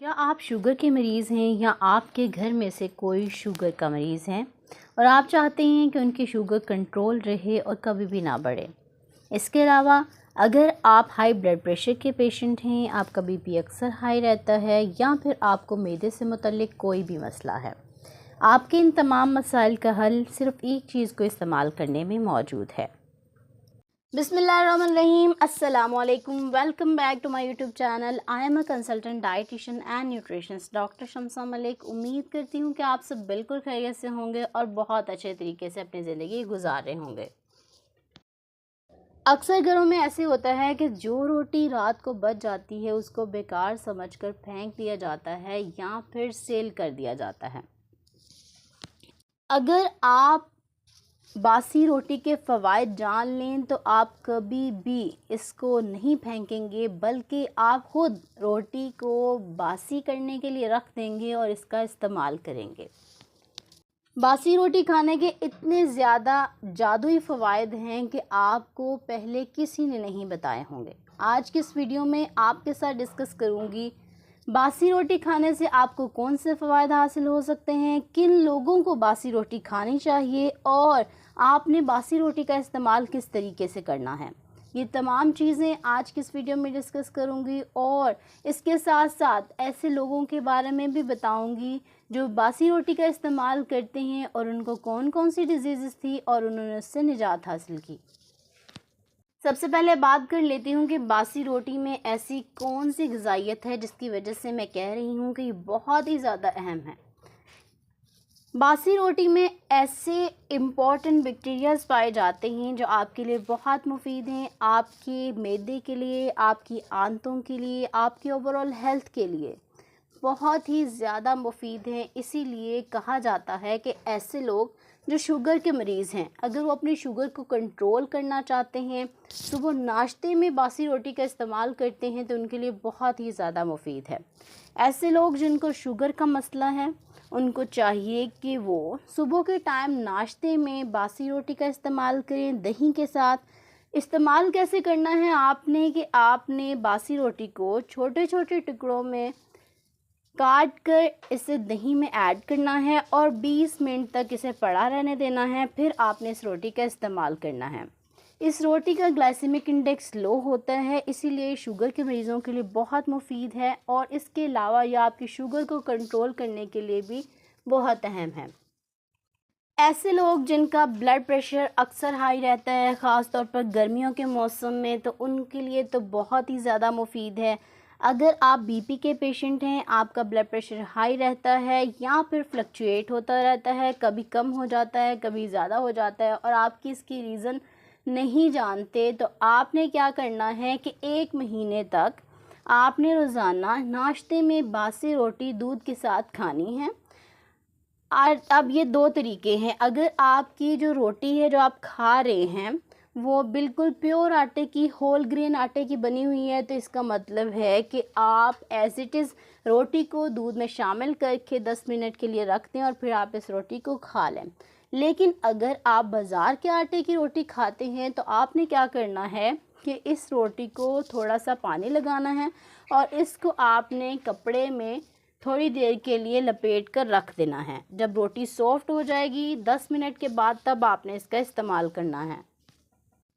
क्या आप शुगर के मरीज़ हैं या आपके घर में से कोई शुगर का मरीज़ हैं और आप चाहते हैं कि उनकी शुगर कंट्रोल रहे और कभी भी ना बढ़े। इसके अलावा अगर आप हाई ब्लड प्रेशर के पेशेंट हैं, आपका बीपी अक्सर हाई रहता है या फिर आपको मैदे से मुतल्लिक कोई भी मसला है, आपके इन तमाम मसाइल का हल सिर्फ एक चीज़ को इस्तेमाल करने में मौजूद है। बिस्मिल्लाहिर्रहमानिर्रहीम, अस्सलामुअलैकुम, welcome back to my YouTube channel. I am a consultant dietitian and nutritionist doctor Shamsa Malik. उम्मीद करती हूँ कि आप सब बिल्कुल खैरियत से होंगे और बहुत अच्छे तरीके से अपनी ज़िंदगी गुजार रहे होंगे। अक्सर घरों में ऐसे होता है कि जो रोटी रात को बच जाती है उसको बेकार समझकर फेंक दिया जाता है या फिर सेल कर दिया जाता है। अगर आप बासी रोटी के फ़वाइद जान लें तो आप कभी भी इसको नहीं फेंकेंगे, बल्कि आप खुद रोटी को बासी करने के लिए रख देंगे और इसका इस्तेमाल करेंगे। बासी रोटी खाने के इतने ज़्यादा जादुई फ़वाइद हैं कि आपको पहले किसी ने नहीं बताए होंगे। आज की इस वीडियो में आपके साथ डिस्कस करूंगी बासी रोटी खाने से आपको कौन से फ़वाइद हासिल हो सकते हैं, किन लोगों को बासी रोटी खानी चाहिए और आपने बासी रोटी का इस्तेमाल किस तरीके से करना है। ये तमाम चीज़ें आज की इस वीडियो में डिस्कस करूंगी और इसके साथ साथ ऐसे लोगों के बारे में भी बताऊंगी जो बासी रोटी का इस्तेमाल करते हैं और उनको कौन कौन सी डिजीज़ थी और उन्होंने उससे निजात हासिल की। सबसे पहले बात कर लेती हूँ कि बासी रोटी में ऐसी कौन सी ग़िज़ाइयत है जिसकी वजह से मैं कह रही हूँ कि ये बहुत ही ज़्यादा अहम है। बासी रोटी में ऐसे इम्पॉर्टेंट बैक्टीरियाज पाए जाते हैं जो आपके लिए बहुत मुफीद हैं, आपके मैदे के लिए, आपकी आंतों के लिए, आपकी ओवरऑल हेल्थ के लिए बहुत ही ज़्यादा मुफीद हैं। इसीलिए कहा जाता है कि ऐसे लोग जो शुगर के मरीज़ हैं, अगर वो अपनी शुगर को कंट्रोल करना चाहते हैं, सुबह नाश्ते में बासी रोटी का इस्तेमाल करते हैं तो उनके लिए बहुत ही ज़्यादा मुफीद है। ऐसे लोग जिनको शुगर का मसला है उनको चाहिए कि वो सुबह के टाइम नाश्ते में बासी रोटी का इस्तेमाल करें दही के साथ। इस्तेमाल कैसे करना है आपने कि आपने बासी रोटी को छोटे छोटे टुकड़ों में काट कर इसे दही में ऐड करना है और 20 मिनट तक इसे पड़ा रहने देना है। फिर आपने इस रोटी का इस्तेमाल करना है। इस रोटी का ग्लाइसेमिक इंडेक्स लो होता है, इसीलिए शुगर के मरीज़ों के लिए बहुत मुफीद है और इसके अलावा यह आपकी शुगर को कंट्रोल करने के लिए भी बहुत अहम है। ऐसे लोग जिनका ब्लड प्रेशर अक्सर हाई रहता है, ख़ास तौर पर गर्मियों के मौसम में, तो उनके लिए तो बहुत ही ज़्यादा मुफीद है। अगर आप बीपी के पेशेंट हैं, आपका ब्लड प्रेशर हाई रहता है या फिर फ्लक्चुएट होता रहता है, कभी कम हो जाता है कभी ज़्यादा हो जाता है और आपकी इसकी रीज़न नहीं जानते, तो आपने क्या करना है कि 1 महीने तक आपने रोज़ाना नाश्ते में बासी रोटी दूध के साथ खानी है। और अब ये 2 तरीके हैं। अगर आपकी जो रोटी है जो आप खा रहे हैं वो बिल्कुल प्योर आटे की, होल ग्रेन आटे की बनी हुई है, तो इसका मतलब है कि आप एज़ इट इज़ रोटी को दूध में शामिल करके 10 मिनट के लिए रख दें और फिर आप इस रोटी को खा लें। लेकिन अगर आप बाज़ार के आटे की रोटी खाते हैं तो आपने क्या करना है कि इस रोटी को थोड़ा सा पानी लगाना है और इसको आपने कपड़े में थोड़ी देर के लिए लपेट कर रख देना है। जब रोटी सॉफ्ट हो जाएगी 10 मिनट के बाद, तब आपने इसका इस्तेमाल करना है।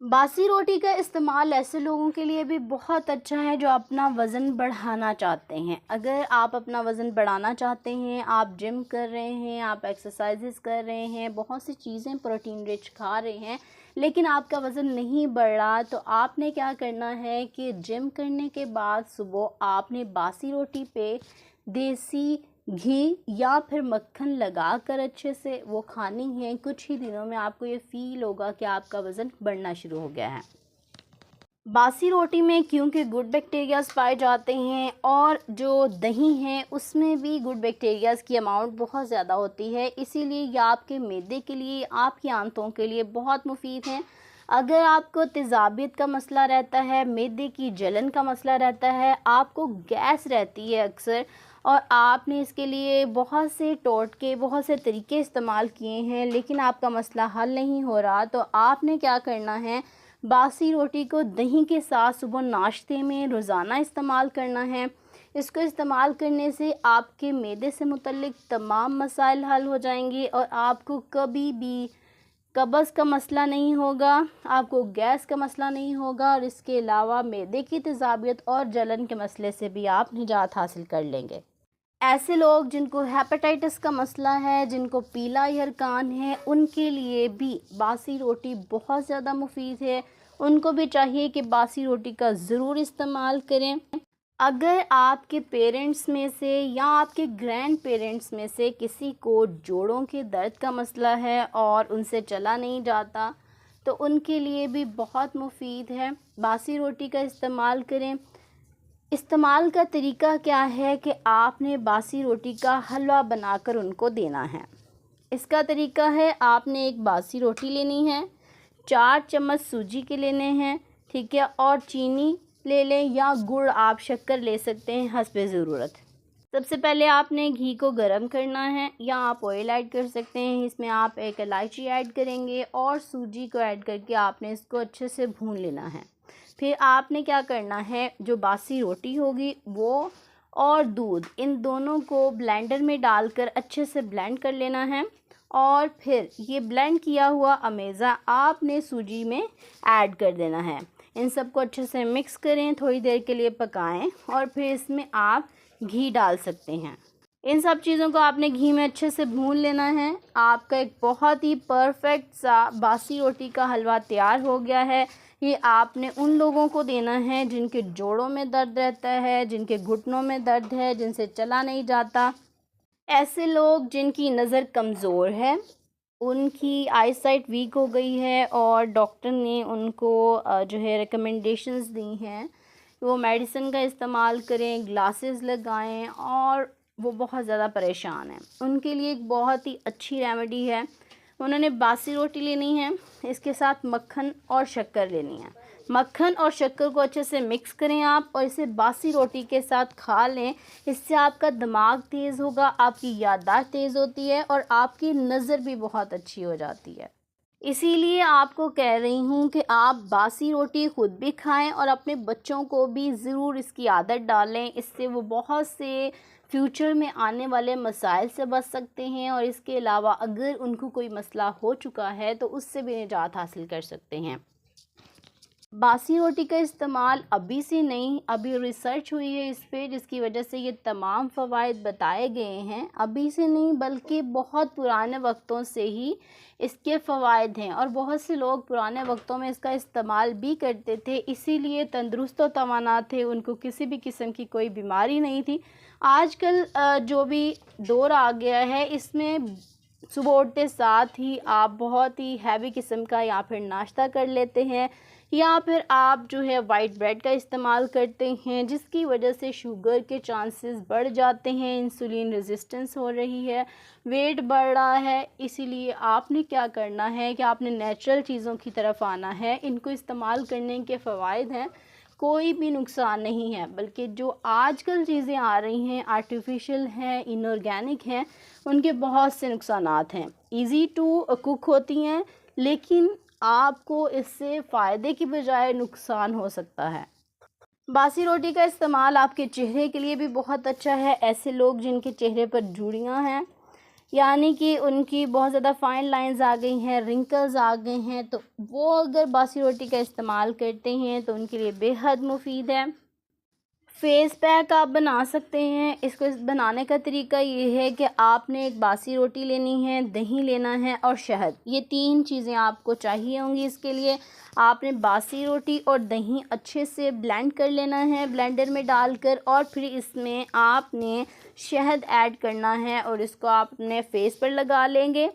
बासी रोटी का इस्तेमाल ऐसे लोगों के लिए भी बहुत अच्छा है जो अपना वज़न बढ़ाना चाहते हैं। अगर आप अपना वज़न बढ़ाना चाहते हैं, आप जिम कर रहे हैं, आप एक्सरसाइजेस कर रहे हैं, बहुत सी चीज़ें प्रोटीन रिच खा रहे हैं, लेकिन आपका वज़न नहीं बढ़ रहा, तो आपने क्या करना है कि जिम करने के बाद सुबह आपने बासी रोटी पे देसी घी या फिर मक्खन लगाकर अच्छे से वो खानी है। कुछ ही दिनों में आपको ये फ़ील होगा कि आपका वज़न बढ़ना शुरू हो गया है। बासी रोटी में क्योंकि गुड बैक्टीरियाज़ पाए जाते हैं और जो दही है उसमें भी गुड बैक्टीरियाज़ की अमाउंट बहुत ज़्यादा होती है, इसीलिए ये आपके मैदे के लिए, आपकी आंतों के लिए बहुत मुफीद हैं। अगर आपको तेज़ाबियत का मसला रहता है, मैदे की जलन का मसला रहता है, आपको गैस रहती है अक्सर और आपने इसके लिए बहुत से टोटके, बहुत से तरीके इस्तेमाल किए हैं लेकिन आपका मसला हल नहीं हो रहा, तो आपने क्या करना है, बासी रोटी को दही के साथ सुबह नाश्ते में रोज़ाना इस्तेमाल करना है। इसको इस्तेमाल करने से आपके मैदे से मुतल्लिक तमाम मसाइल हल हो जाएंगे और आपको कभी भी कब्ज़ का मसला नहीं होगा, आपको गैस का मसला नहीं होगा और इसके अलावा मैदे की तेज़ाबियत और जलन के मसले से भी आप निजात हासिल कर लेंगे। ऐसे लोग जिनको हेपेटाइटिस का मसला है, जिनको पीला यरकान है, उनके लिए भी बासी रोटी बहुत ज़्यादा मुफीद है। उनको भी चाहिए कि बासी रोटी का ज़रूर इस्तेमाल करें। अगर आपके पेरेंट्स में से या आपके ग्रैंड पेरेंट्स में से किसी को जोड़ों के दर्द का मसला है और उनसे चला नहीं जाता, तो उनके लिए भी बहुत मुफीद है। बासी रोटी का इस्तेमाल करें। इस्तेमाल का तरीका क्या है कि आपने बासी रोटी का हलवा बनाकर उनको देना है। इसका तरीका है, आपने एक बासी रोटी लेनी है, 4 चम्मच सूजी के लेने हैं, ठीक है, और चीनी ले लें या गुड़, आप शक्कर ले सकते हैं हस्बे ज़रूरत। सबसे पहले आपने घी को गरम करना है या आप ऑयल ऐड कर सकते हैं। इसमें आप एक इलायची ऐड करेंगे और सूजी को ऐड करके आपने इसको अच्छे से भून लेना है। फिर आपने क्या करना है, जो बासी रोटी होगी वो और दूध, इन दोनों को ब्लेंडर में डालकर अच्छे से ब्लेंड कर लेना है और फिर ये ब्लेंड किया हुआ अमेज़ा आपने सूजी में ऐड कर देना है। इन सबको अच्छे से मिक्स करें, थोड़ी देर के लिए पकाएं और फिर इसमें आप घी डाल सकते हैं। इन सब चीज़ों को आपने घी में अच्छे से भून लेना है। आपका एक बहुत ही परफेक्ट सा बासी रोटी का हलवा तैयार हो गया है। ये आपने उन लोगों को देना है जिनके जोड़ों में दर्द रहता है, जिनके घुटनों में दर्द है, जिनसे चला नहीं जाता। ऐसे लोग जिनकी नज़र कमज़ोर है, उनकी आई साइट वीक हो गई है और डॉक्टर ने उनको जो है रिकमेंडेशंस दी हैं, वो मेडिसिन का इस्तेमाल करें, ग्लासेस लगाएं और वो बहुत ज़्यादा परेशान हैं, उनके लिए एक बहुत ही अच्छी रेमेडी है। उन्होंने बासी रोटी लेनी है, इसके साथ मक्खन और शक्कर लेनी है। मक्खन और शक्कर को अच्छे से मिक्स करें आप और इसे बासी रोटी के साथ खा लें। इससे आपका दिमाग तेज़ होगा, आपकी याददाश्त तेज़ होती है और आपकी नज़र भी बहुत अच्छी हो जाती है। इसीलिए आपको कह रही हूँ कि आप बासी रोटी ख़ुद भी खाएं और अपने बच्चों को भी ज़रूर इसकी आदत डालें। इससे वो बहुत से फ्यूचर में आने वाले मसाइल से बच सकते हैं और इसके अलावा अगर उनको कोई मसला हो चुका है तो उससे भी निजात हासिल कर सकते हैं। बासी रोटी का इस्तेमाल अभी से नहीं, अभी रिसर्च हुई है इस पे, जिसकी वजह से ये तमाम फ़वाइद बताए गए हैं। अभी से नहीं बल्कि बहुत पुराने वक्तों से ही इसके फ़वाइद हैं और बहुत से लोग पुराने वक्तों में इसका इस्तेमाल भी करते थे, इसीलिए तंदुरुस्त व तवाना थे, उनको किसी भी किस्म की कोई बीमारी नहीं थी। आजकल जो भी दौर आ गया है, इसमें सुबह उठते साथ ही आप बहुत ही हैवी किस्म का या फिर नाश्ता कर लेते हैं या फिर आप जो है वाइट ब्रेड का इस्तेमाल करते हैं, जिसकी वजह से शुगर के चांसेस बढ़ जाते हैं, इंसुलिन रेजिस्टेंस हो रही है, वेट बढ़ रहा है। इसीलिए आपने क्या करना है कि आपने नेचुरल चीज़ों की तरफ आना है। इनको इस्तेमाल करने के फ़वाइद हैं, कोई भी नुकसान नहीं है, बल्कि जो आजकल चीज़ें आ रही हैं आर्टिफिशियल हैं, इनऑर्गेनिक हैं, उनके बहुत से नुकसानात हैं। इजी टू कुक होती हैं लेकिन आपको इससे फ़ायदे की बजाय नुकसान हो सकता है। बासी रोटी का इस्तेमाल आपके चेहरे के लिए भी बहुत अच्छा है। ऐसे लोग जिनके चेहरे पर झुर्रियाँ हैं, यानी कि उनकी बहुत ज़्यादा फाइन लाइंस आ गई हैं, रिंकल्स आ गए हैं, तो वो अगर बासी रोटी का इस्तेमाल करते हैं तो उनके लिए बेहद मुफीद है। फेस पैक आप बना सकते हैं। इसको बनाने का तरीका ये है कि आपने एक बासी रोटी लेनी है, दही लेना है और शहद, ये 3 चीज़ें आपको चाहिए होंगी। इसके लिए आपने बासी रोटी और दही अच्छे से ब्लेंड कर लेना है ब्लेंडर में डालकर और फिर इसमें आपने शहद ऐड करना है और इसको आप अपने फेस पर लगा लेंगे।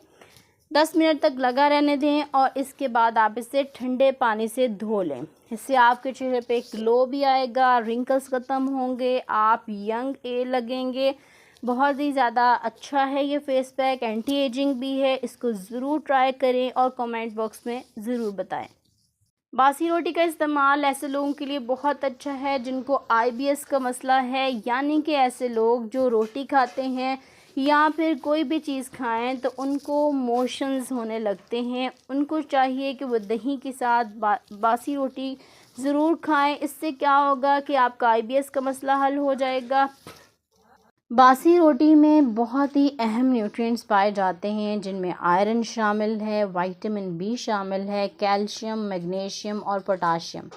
10 मिनट तक लगा रहने दें और इसके बाद आप इसे ठंडे पानी से धो लें। इससे आपके चेहरे पे एक ग्लो भी आएगा, रिंकल्स ख़त्म होंगे, आप यंग ए लगेंगे। बहुत ही ज़्यादा अच्छा है ये फेस पैक, एंटी एजिंग भी है। इसको ज़रूर ट्राई करें और कमेंट बॉक्स में ज़रूर बताएं। बासी रोटी का इस्तेमाल ऐसे लोगों के लिए बहुत अच्छा है जिनको IBS का मसला है, यानी कि ऐसे लोग जो रोटी खाते हैं या फिर कोई भी चीज़ खाएं तो उनको मोशंस होने लगते हैं। उनको चाहिए कि वो दही के साथ बासी रोटी ज़रूर खाएं। इससे क्या होगा कि आपका IBS का मसला हल हो जाएगा। बासी रोटी में बहुत ही अहम न्यूट्रिएंट्स पाए जाते हैं, जिनमें आयरन शामिल है, विटामिन बी शामिल है, कैल्शियम, मैग्नीशियम और पोटाशियम।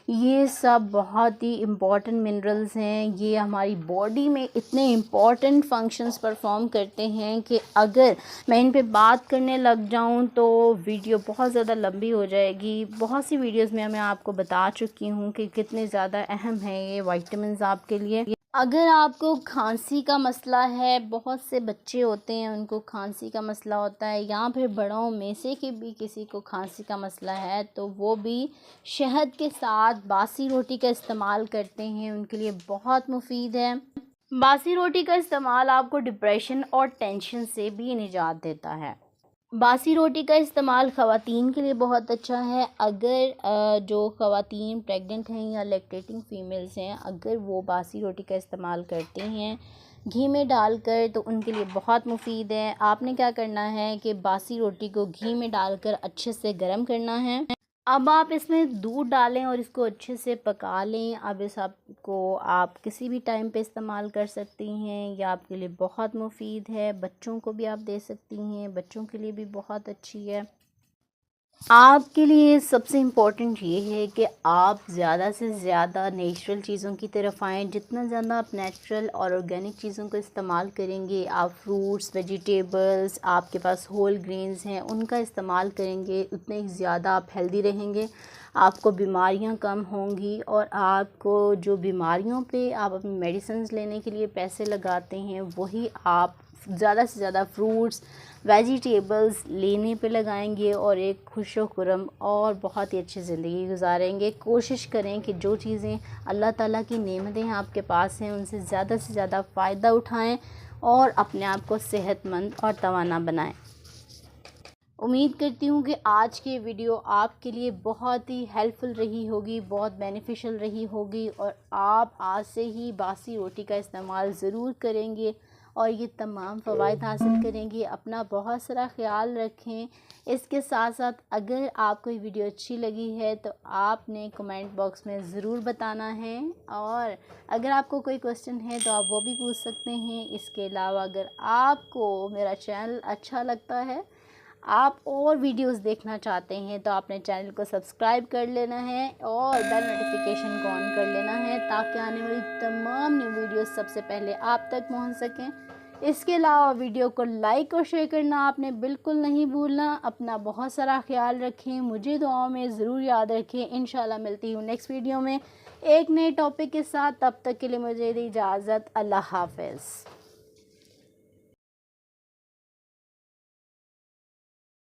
ये सब बहुत ही इम्पॉर्टेंट मिनरल्स हैं। ये हमारी बॉडी में इतने इम्पॉर्टेंट फंक्शंस परफॉर्म करते हैं कि अगर मैं इन पे बात करने लग जाऊं तो वीडियो बहुत ज़्यादा लंबी हो जाएगी। बहुत सी वीडियोस में मैं आपको बता चुकी हूँ कि कितने ज़्यादा अहम है ये विटामिन्स आपके लिए। अगर आपको खांसी का मसला है, बहुत से बच्चे होते हैं उनको खांसी का मसला होता है, या फिर बड़ों में से कि भी किसी को खांसी का मसला है, तो वो भी शहद के साथ बासी रोटी का इस्तेमाल करते हैं, उनके लिए बहुत मुफीद है। बासी रोटी का इस्तेमाल आपको डिप्रेशन और टेंशन से भी निजात देता है। बासी रोटी का इस्तेमाल ख़वातीन के लिए बहुत अच्छा है। अगर जो ख़वातीन प्रेग्नेंट हैं या लैक्टेटिंग फ़ीमेल्स हैं, अगर वो बासी रोटी का इस्तेमाल करते हैं घी में डालकर, तो उनके लिए बहुत मुफीद है। आपने क्या करना है कि बासी रोटी को घी में डालकर अच्छे से गर्म करना है। अब आप इसमें दूध डालें और इसको अच्छे से पका लें। अब इस आपको आप किसी भी टाइम पे इस्तेमाल कर सकती हैं, या आपके लिए बहुत मुफीद है। बच्चों को भी आप दे सकती हैं, बच्चों के लिए भी बहुत अच्छी है। आपके लिए सबसे इम्पोर्टेंट ये है कि आप ज़्यादा से ज़्यादा नेचुरल चीज़ों की तरफ आएँ। जितना ज़्यादा आप नेचुरल और ऑर्गेनिक चीज़ों को इस्तेमाल करेंगे, आप फ्रूट्स, वेजिटेबल्स, आपके पास होल ग्रेन्स हैं, उनका इस्तेमाल करेंगे, उतने ही ज़्यादा आप हेल्दी रहेंगे। आपको बीमारियां कम होंगी, और आपको जो बीमारियों पे आप अपनी मेडिसिन्स लेने के लिए पैसे लगाते हैं, वही आप ज़्यादा से ज़्यादा फ्रूट्स, वेजिटेबल्स लेने पे लगाएंगे और एक खुश व खुर्रम और बहुत ही अच्छी ज़िंदगी गुजारेंगे। कोशिश करें कि जो चीज़ें अल्लाह ताला की नेमतें आपके पास हैं, उनसे ज़्यादा से ज़्यादा फ़ायदा उठाएं और अपने आप को सेहतमंद और तवाना बनाएं। उम्मीद करती हूँ कि आज की वीडियो आपके लिए बहुत ही हेल्पफुल रही होगी, बहुत बेनिफिशियल रही होगी, और आप आज से ही बासी रोटी का इस्तेमाल ज़रूर करेंगे और ये तमाम फ़वाइद हासिल करेंगे। अपना बहुत सारा ख्याल रखें। इसके साथ साथ अगर आपको ये वीडियो अच्छी लगी है तो आपने कमेंट बॉक्स में ज़रूर बताना है, और अगर आपको कोई क्वेश्चन है तो आप वो भी पूछ सकते हैं। इसके अलावा अगर आपको मेरा चैनल अच्छा लगता है, आप और वीडियोस देखना चाहते हैं, तो आपने चैनल को सब्सक्राइब कर लेना है और बेल नोटिफिकेशन को ऑन कर लेना है, ताकि आने वाली तमाम न्यू वीडियोस सबसे पहले आप तक पहुंच सकें। इसके अलावा वीडियो को लाइक और शेयर करना आपने बिल्कुल नहीं भूलना। अपना बहुत सारा ख्याल रखें, मुझे दुआओं में ज़रूर याद रखें। इंशाल्लाह मिलती हूँ नेक्स्ट वीडियो में एक नए टॉपिक के साथ। तब तक के लिए मुझे दी इजाज़त। अल्लाह हाफ़िज़।